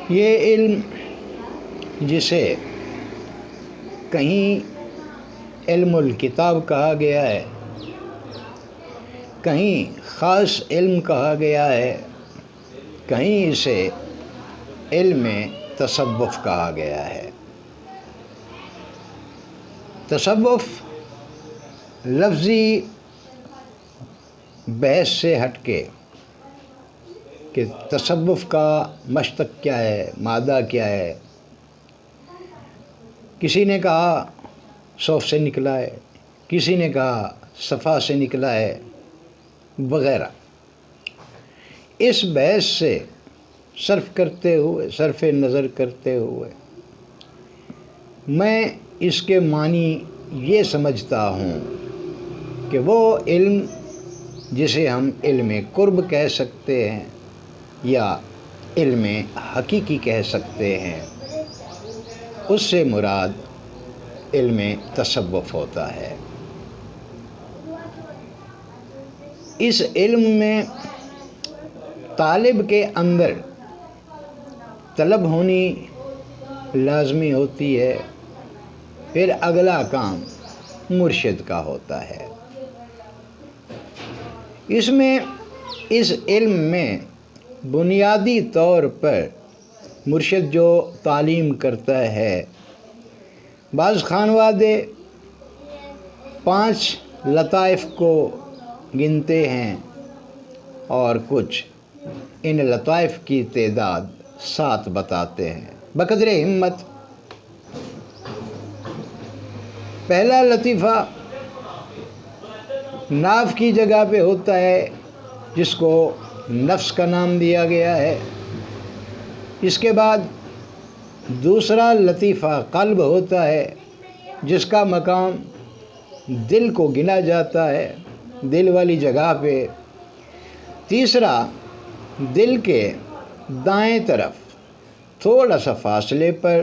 یہ علم جسے کہیں علم الکتاب کہا گیا ہے، کہیں خاص علم کہا گیا ہے، کہیں اسے علم تصوف کہا گیا ہے۔ تصوف لفظی بحث سے ہٹ کے کہ تصوف کا مشتق کیا ہے، مادہ کیا ہے، کسی نے کہا صوف سے نکلا ہے، کسی نے کہا صفا سے نکلا ہے وغیرہ، اس بحث سے صرف نظر کرتے ہوئے میں اس کے معنی یہ سمجھتا ہوں کہ وہ علم جسے ہم علم قرب کہہ سکتے ہیں یا علم حقیقی کہہ سکتے ہیں، اس سے مراد علم تصوف ہوتا ہے۔ اس علم میں طالب کے اندر طلب ہونی لازمی ہوتی ہے، پھر اگلا کام مرشد کا ہوتا ہے۔ اس علم میں بنیادی طور پر مرشد جو تعلیم کرتا ہے، بعض خانوادے 5 لطائف کو گنتے ہیں اور کچھ ان لطائف کی تعداد 7 بتاتے ہیں بقدر ہمت۔ پہلا لطیفہ ناف کی جگہ پہ ہوتا ہے، جس کو نفس کا نام دیا گیا ہے۔ اس کے بعد دوسرا لطیفہ قلب ہوتا ہے، جس کا مقام دل کو گنا جاتا ہے، دل والی جگہ پہ۔ تیسرا دل کے دائیں طرف تھوڑا سا فاصلے پر،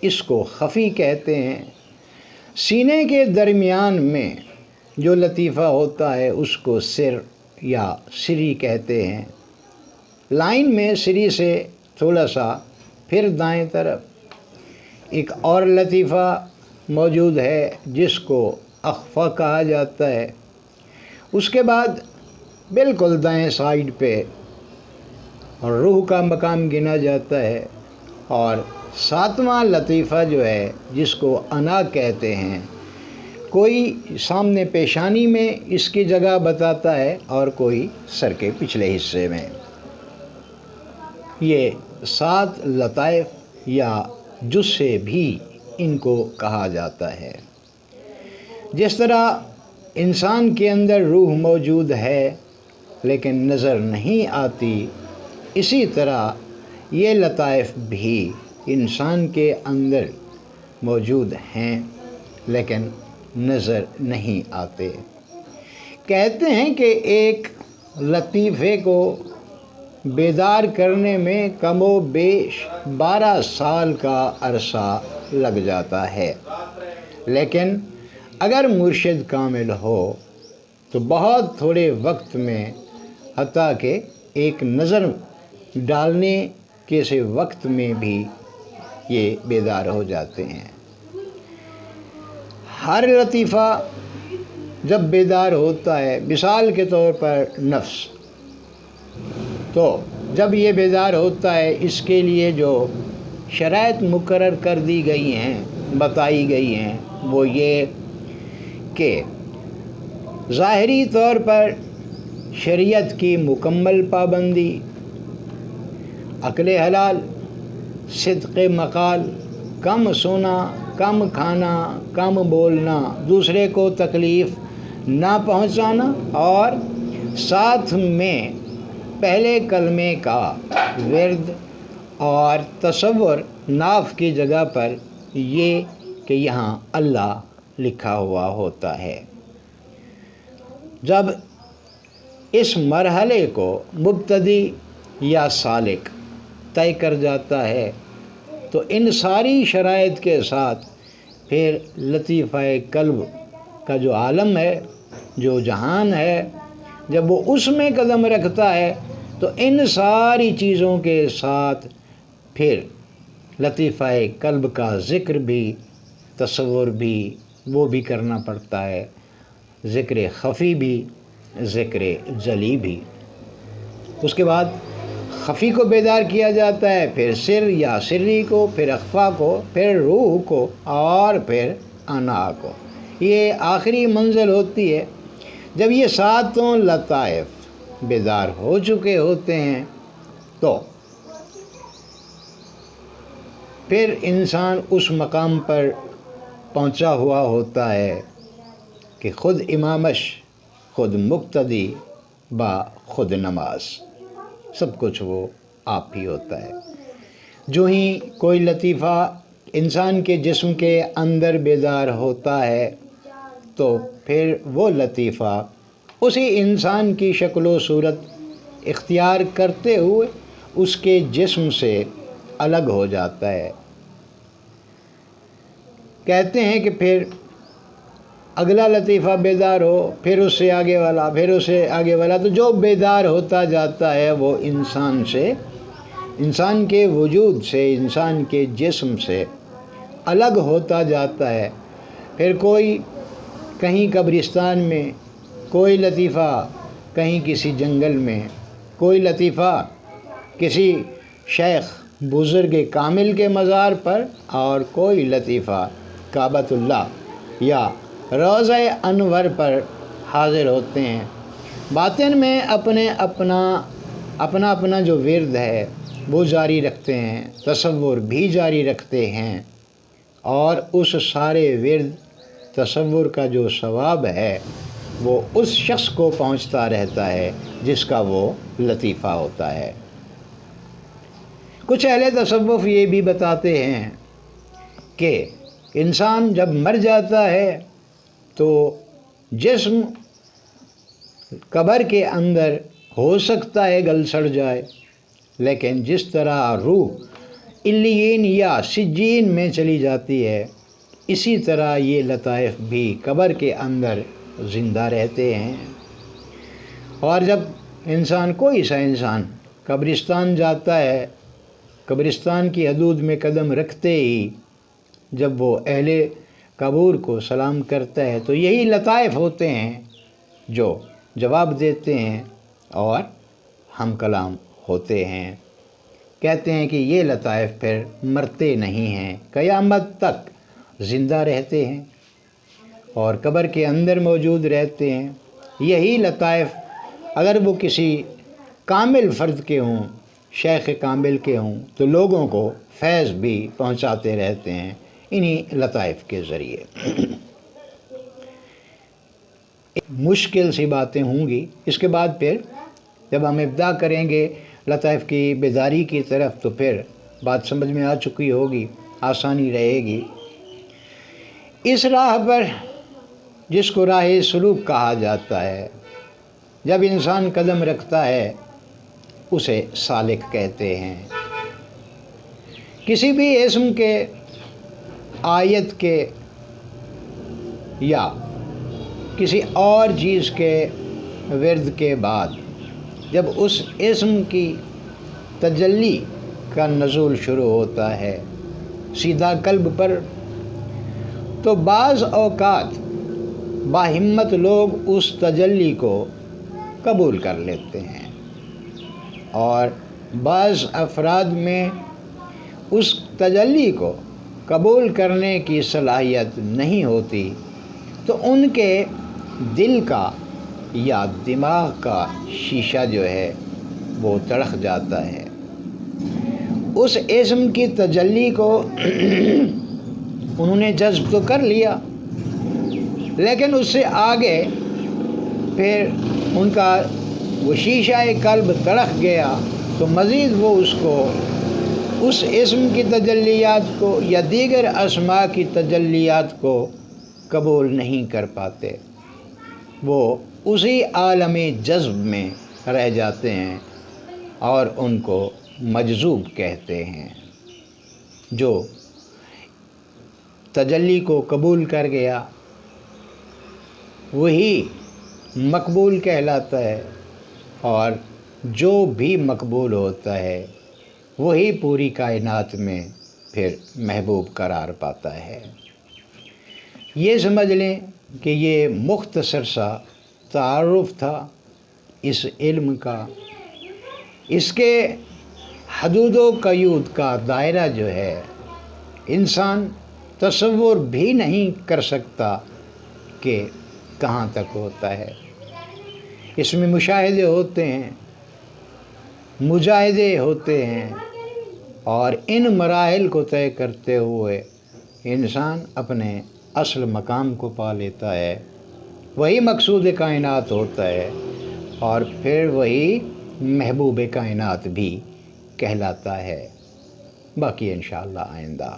اس کو خفی کہتے ہیں۔ سینے کے درمیان میں جو لطیفہ ہوتا ہے اس کو سر یا سری کہتے ہیں۔ لائن میں سری سے تھوڑا سا پھر دائیں طرف ایک اور لطیفہ موجود ہے جس کو اخفا کہا جاتا ہے۔ اس کے بعد بالکل دائیں سائیڈ پہ روح کا مقام گنا جاتا ہے، اور 7واں لطیفہ جو ہے جس کو انا کہتے ہیں، کوئی سامنے پیشانی میں اس کی جگہ بتاتا ہے اور کوئی سر کے پچھلے حصے میں۔ یہ 7 لطائف یا جزے بھی ان کو کہا جاتا ہے۔ جس طرح انسان کے اندر روح موجود ہے لیکن نظر نہیں آتی، اسی طرح یہ لطائف بھی انسان کے اندر موجود ہیں لیکن نظر نہیں آتے۔ کہتے ہیں کہ ایک لطیفے کو بیدار کرنے میں کم و بیش 12 سال کا عرصہ لگ جاتا ہے، لیکن اگر مرشد کامل ہو تو بہت تھوڑے وقت میں، حتیٰ کہ ایک نظر ڈالنے کے سے وقت میں بھی یہ بیدار ہو جاتے ہیں۔ ہر لطیفہ جب بیدار ہوتا ہے، مثال کے طور پر نفس، تو جب یہ بیدار ہوتا ہے اس کے لیے جو شرائط مقرر کر دی گئی ہیں، بتائی گئی ہیں، وہ یہ کہ ظاہری طور پر شریعت کی مکمل پابندی، عقل حلال، صدق مقال، کم سونا، کم کھانا، کم بولنا، دوسرے کو تکلیف نہ پہنچانا، اور ساتھ میں پہلے کلمے کا ورد اور تصور ناف کی جگہ پر یہ کہ یہاں اللہ لکھا ہوا ہوتا ہے۔ جب اس مرحلے کو مبتدی یا سالک طے کر جاتا ہے تو ان ساری شرائط کے ساتھ پھر لطیفہ قلب کا جو عالم ہے، جو جہان ہے، جب وہ اس میں قدم رکھتا ہے تو ان ساری چیزوں کے ساتھ پھر لطیفہ قلب کا ذکر بھی، تصور بھی، وہ بھی کرنا پڑتا ہے، ذکر خفی بھی، ذکر جلی بھی۔ اس کے بعد خفی کو بیدار کیا جاتا ہے، پھر سر یا سری کو، پھر اخفا کو، پھر روح کو، اور پھر انا کو۔ یہ آخری منزل ہوتی ہے جب یہ ساتوں لطائف بیدار ہو چکے ہوتے ہیں، تو پھر انسان اس مقام پر پہنچا ہوا ہوتا ہے کہ خود امامش، خود مقتدی، با خود نماز، سب کچھ وہ آپ ہی ہوتا ہے۔ جو ہی کوئی لطیفہ انسان کے جسم کے اندر بیدار ہوتا ہے تو پھر وہ لطیفہ اسی انسان کی شکل و صورت اختیار کرتے ہوئے اس کے جسم سے الگ ہو جاتا ہے۔ کہتے ہیں کہ پھر اگلا لطیفہ بیدار ہو، پھر اس سے آگے والا، پھر اس سے آگے والا، تو جو بیدار ہوتا جاتا ہے وہ انسان سے، انسان کے وجود سے، انسان کے جسم سے الگ ہوتا جاتا ہے۔ پھر کوئی کہیں قبرستان میں، کوئی لطیفہ کہیں کسی جنگل میں، کوئی لطیفہ کسی شیخ بزرگ کامل کے مزار پر، اور کوئی لطیفہ کعبۃ اللہ یا روضہ انور پر حاضر ہوتے ہیں۔ باطن میں اپنا جو ورد ہے وہ جاری رکھتے ہیں، تصور بھی جاری رکھتے ہیں، اور اس سارے ورد تصور کا جو ثواب ہے وہ اس شخص کو پہنچتا رہتا ہے جس کا وہ لطیفہ ہوتا ہے۔ کچھ اہل تصوف یہ بھی بتاتے ہیں کہ انسان جب مر جاتا ہے تو جسم قبر کے اندر ہو سکتا ہے گل سڑ جائے، لیکن جس طرح روح علیین یا سجین میں چلی جاتی ہے، اسی طرح یہ لطائف بھی قبر کے اندر زندہ رہتے ہیں۔ اور جب کوئی سا انسان قبرستان جاتا ہے، قبرستان کی حدود میں قدم رکھتے ہی جب وہ اہل قبور کو سلام کرتا ہے تو یہی لطائف ہوتے ہیں جو جواب دیتے ہیں اور ہم کلام ہوتے ہیں۔ کہتے ہیں کہ یہ لطائف پھر مرتے نہیں ہیں، قیامت تک زندہ رہتے ہیں اور قبر کے اندر موجود رہتے ہیں۔ یہی لطائف اگر وہ کسی کامل فرد کے ہوں، شیخ کامل کے ہوں، تو لوگوں کو فیض بھی پہنچاتے رہتے ہیں انہی لطائف کے ذریعے۔ مشکل سی باتیں ہوں گی، اس کے بعد پھر جب ہم ابتدا کریں گے لطائف کی بیداری کی طرف تو پھر بات سمجھ میں آ چکی ہوگی، آسانی رہے گی۔ اس راہ پر جس کو راہ سلوک کہا جاتا ہے، جب انسان قدم رکھتا ہے اسے سالک کہتے ہیں۔ کسی بھی اسم کے، آیت کے یا کسی اور چیز کے ورد کے بعد جب اس اسم کی تجلی کا نزول شروع ہوتا ہے سیدھا قلب پر، تو بعض اوقات باہمت لوگ اس تجلی کو قبول کر لیتے ہیں، اور بعض افراد میں اس تجلی کو قبول کرنے کی صلاحیت نہیں ہوتی، تو ان کے دل کا یا دماغ کا شیشہ جو ہے وہ تڑخ جاتا ہے۔ اس اسم کی تجلی کو انہوں نے جذب تو کر لیا، لیکن اس سے آگے پھر ان کا وہ شیشہ قلب تڑخ گیا، تو مزید وہ اس اسم کی تجلیات کو یا دیگر اسماء کی تجلیات کو قبول نہیں کر پاتے، وہ اسی عالم جذب میں رہ جاتے ہیں اور ان کو مجذوب کہتے ہیں۔ جو تجلی کو قبول کر گیا وہی مقبول کہلاتا ہے، اور جو بھی مقبول ہوتا ہے وہی پوری کائنات میں پھر محبوب قرار پاتا ہے۔ یہ سمجھ لیں کہ یہ مختصر سا تعارف تھا اس علم کا۔ اس کے حدود و قیود کا دائرہ جو ہے انسان تصور بھی نہیں کر سکتا کہ کہاں تک ہوتا ہے۔ اس میں مشاہدے ہوتے ہیں، مجاہدے ہوتے ہیں، اور ان مراحل کو طے کرتے ہوئے انسان اپنے اصل مقام کو پا لیتا ہے، وہی مقصود کائنات ہوتا ہے، اور پھر وہی محبوب کائنات بھی کہلاتا ہے۔ باقی انشاءاللہ آئندہ